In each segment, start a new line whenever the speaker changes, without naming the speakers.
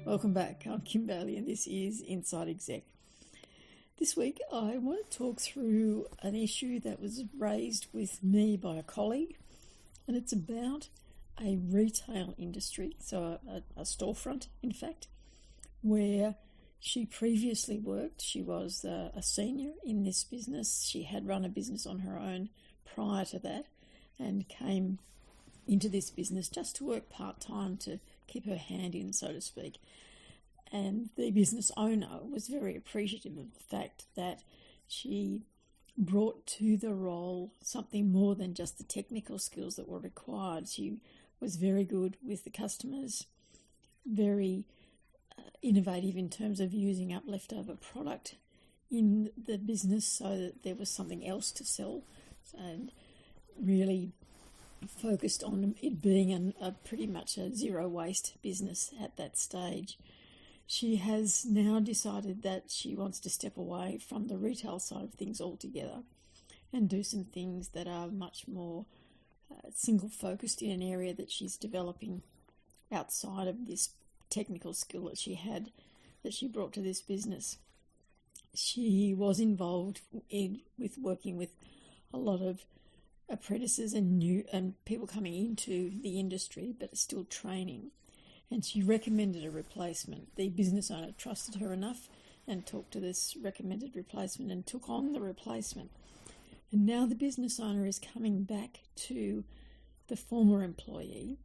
Welcome back. I'm Kim Bailey and this is Inside Exec. This week I want to talk through an issue that was raised with me by a colleague, and it's about a retail industry, so a storefront in fact, where she previously worked. She was a senior in this business. She had run a business on her own prior to that and came into this business just to work part-time to keep her hand in, so to speak. And the business owner was very appreciative of the fact that she brought to the role something more than just the technical skills that were required. She was very good with the customers, very innovative in terms of using up leftover product in the business so that there was something else to sell, and really focused on it being a pretty much a zero waste business at that stage. She has now decided that she wants to step away from the retail side of things altogether and do some things that are much more single focused in an area that she's developing outside of this technical skill that she brought to this business. She was involved with working with a lot of apprentices and people coming into the industry but are still training, and she recommended a replacement. The business owner trusted her enough and talked to this recommended replacement and took on the replacement. And now the business owner is coming back to the former employee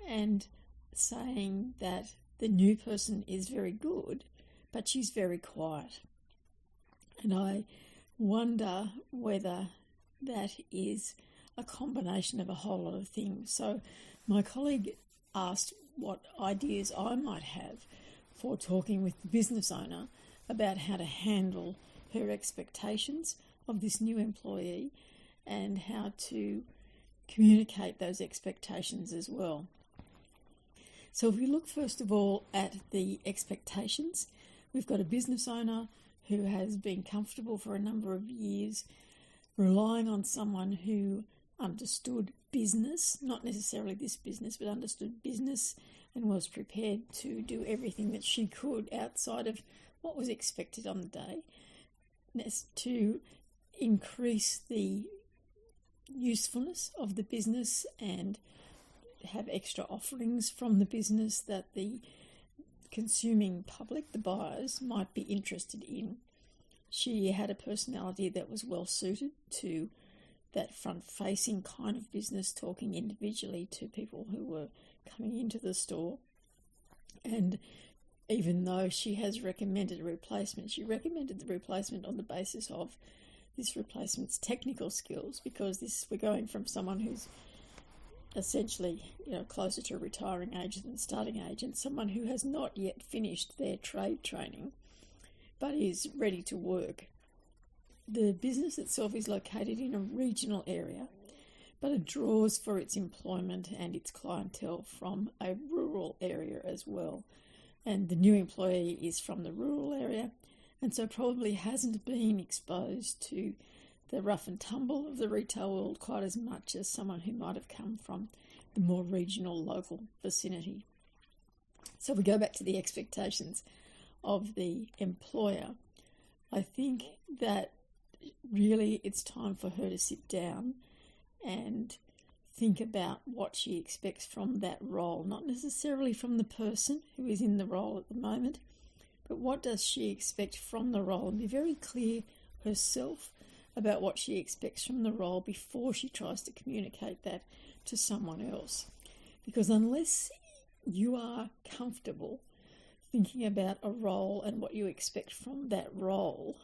and saying that the new person is very good, but she's very quiet. And I wonder whether that is a combination of a whole lot of things. So my colleague asked what ideas I might have for talking with the business owner about how to handle her expectations of this new employee and how to communicate those expectations as well. So if we look first of all at the expectations, we've got a business owner who has been comfortable for a number of years, relying on someone who understood business, not necessarily this business, but understood business and was prepared to do everything that she could outside of what was expected on the day to increase the usefulness of the business and have extra offerings from the business that the consuming public, the buyers, might be interested in. She had a personality that was well suited to that front-facing kind of business, talking individually to people who were coming into the store. And even though she has recommended a replacement, she recommended the replacement on the basis of this replacement's technical skills, because we're going from someone who's essentially, closer to retiring age than starting age, and someone who has not yet finished their trade training but is ready to work. The business itself is located in a regional area, but it draws for its employment and its clientele from a rural area as well. And the new employee is from the rural area, and so probably hasn't been exposed to the rough and tumble of the retail world quite as much as someone who might have come from the more regional, local vicinity. So we go back to the expectations of the employer. I think that really it's time for her to sit down and think about what she expects from that role, not necessarily from the person who is in the role at the moment, but what does she expect from the role, and be very clear herself about what she expects from the role before she tries to communicate that to someone else. Because unless you are comfortable thinking about a role and what you expect from that role,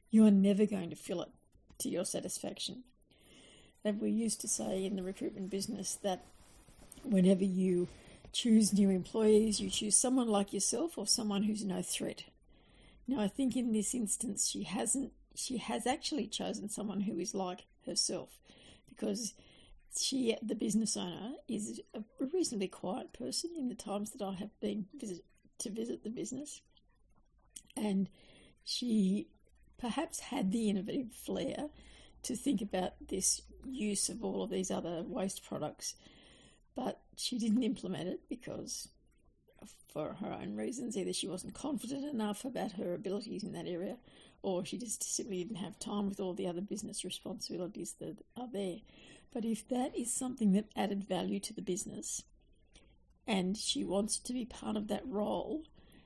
you are never going to fill it to your satisfaction. And we used to say in the recruitment business that whenever you choose new employees, you choose someone like yourself or someone who's no threat. Now, I think in this instance, she has actually chosen someone who is like herself, because the business owner, is a reasonably quiet person in the times that I have been to visit the business, and she perhaps had the innovative flair to think about this use of all of these other waste products, but she didn't implement it because for her own reasons. Either she wasn't confident enough about her abilities in that area, or she just simply didn't have time with all the other business responsibilities that are there. But if that is something that added value to the business and she wants to be part of that role,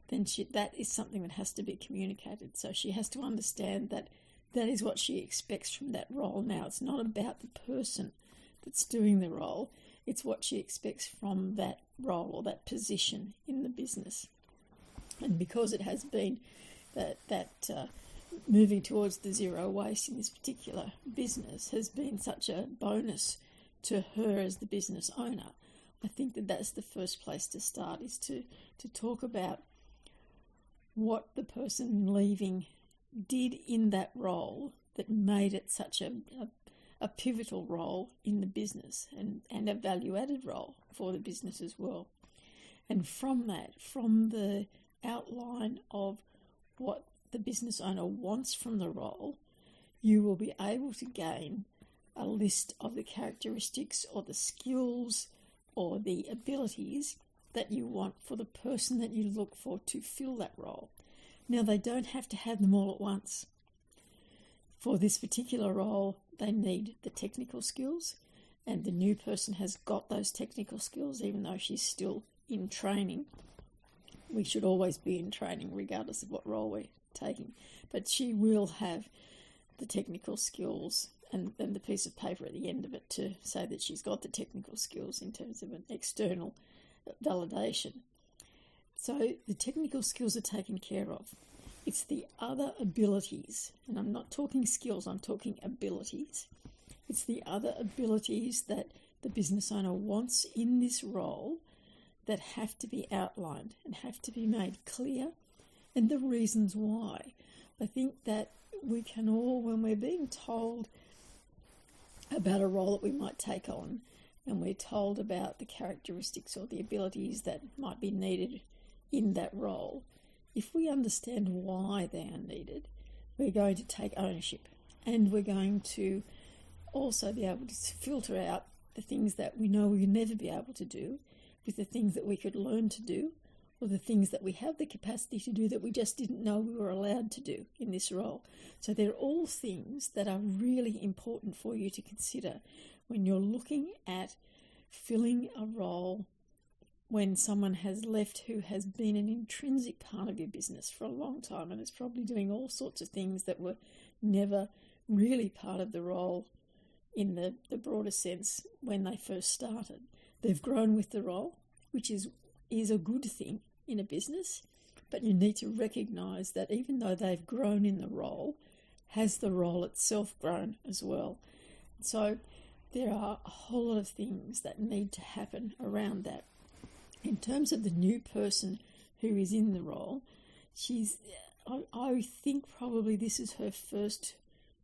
then that is something that has to be communicated. So she has to understand that that is what she expects from that role. Now, it's not about the person that's doing the role. It's what she expects from that role or that position in the business. And because it has been that moving towards the zero waste in this particular business has been such a bonus to her as the business owner, I think that that's the first place to start, is to talk about what the person leaving did in that role that made it such a pivotal role in the business and a value-added role for the business as well. And from that, from the outline of what the business owner wants from the role, you will be able to gain a list of the characteristics or the skills or the abilities that you want for the person that you look for to fill that role. Now, they don't have to have them all at once. For this particular role, they need the technical skills, and the new person has got those technical skills, even though she's still in training. We should always be in training regardless of what role we're taking. But she will have the technical skills and the piece of paper at the end of it to say that she's got the technical skills in terms of an external validation. So the technical skills are taken care of. It's the other abilities, and I'm not talking skills, I'm talking abilities. It's the other abilities that the business owner wants in this role that have to be outlined and have to be made clear, and the reasons why. I think that we can all, when we're being told about a role that we might take on, and we're told about the characteristics or the abilities that might be needed in that role, if we understand why they are needed, we're going to take ownership, and we're going to also be able to filter out the things that we know we'll never be able to do with the things that we could learn to do, or the things that we have the capacity to do that we just didn't know we were allowed to do in this role. So they're all things that are really important for you to consider when you're looking at filling a role when someone has left who has been an intrinsic part of your business for a long time and is probably doing all sorts of things that were never really part of the role in the broader sense when they first started. They've grown with the role, which is a good thing in a business, but you need to recognise that even though they've grown in the role, has the role itself grown as well? So there are a whole lot of things that need to happen around that. In terms of the new person who is in the role, I think probably this is her first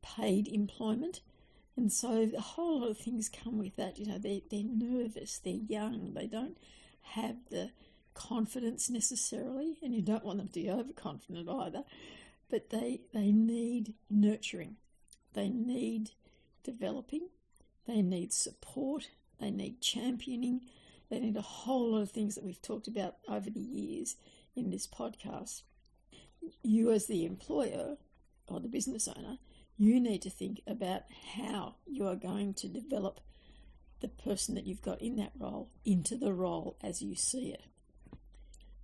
paid employment. And so a whole lot of things come with that. You know, they're nervous, they're young, they don't have the confidence necessarily, and you don't want them to be overconfident either. But they need nurturing, they need developing, they need support, they need championing, they need a whole lot of things that we've talked about over the years in this podcast. You as the employer or the business owner, you need to think about how you are going to develop the person that you've got in that role into the role as you see it.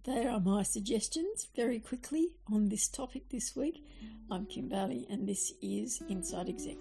They are my suggestions very quickly on this topic this week. I'm Kim Bailey, and this is Inside Exec.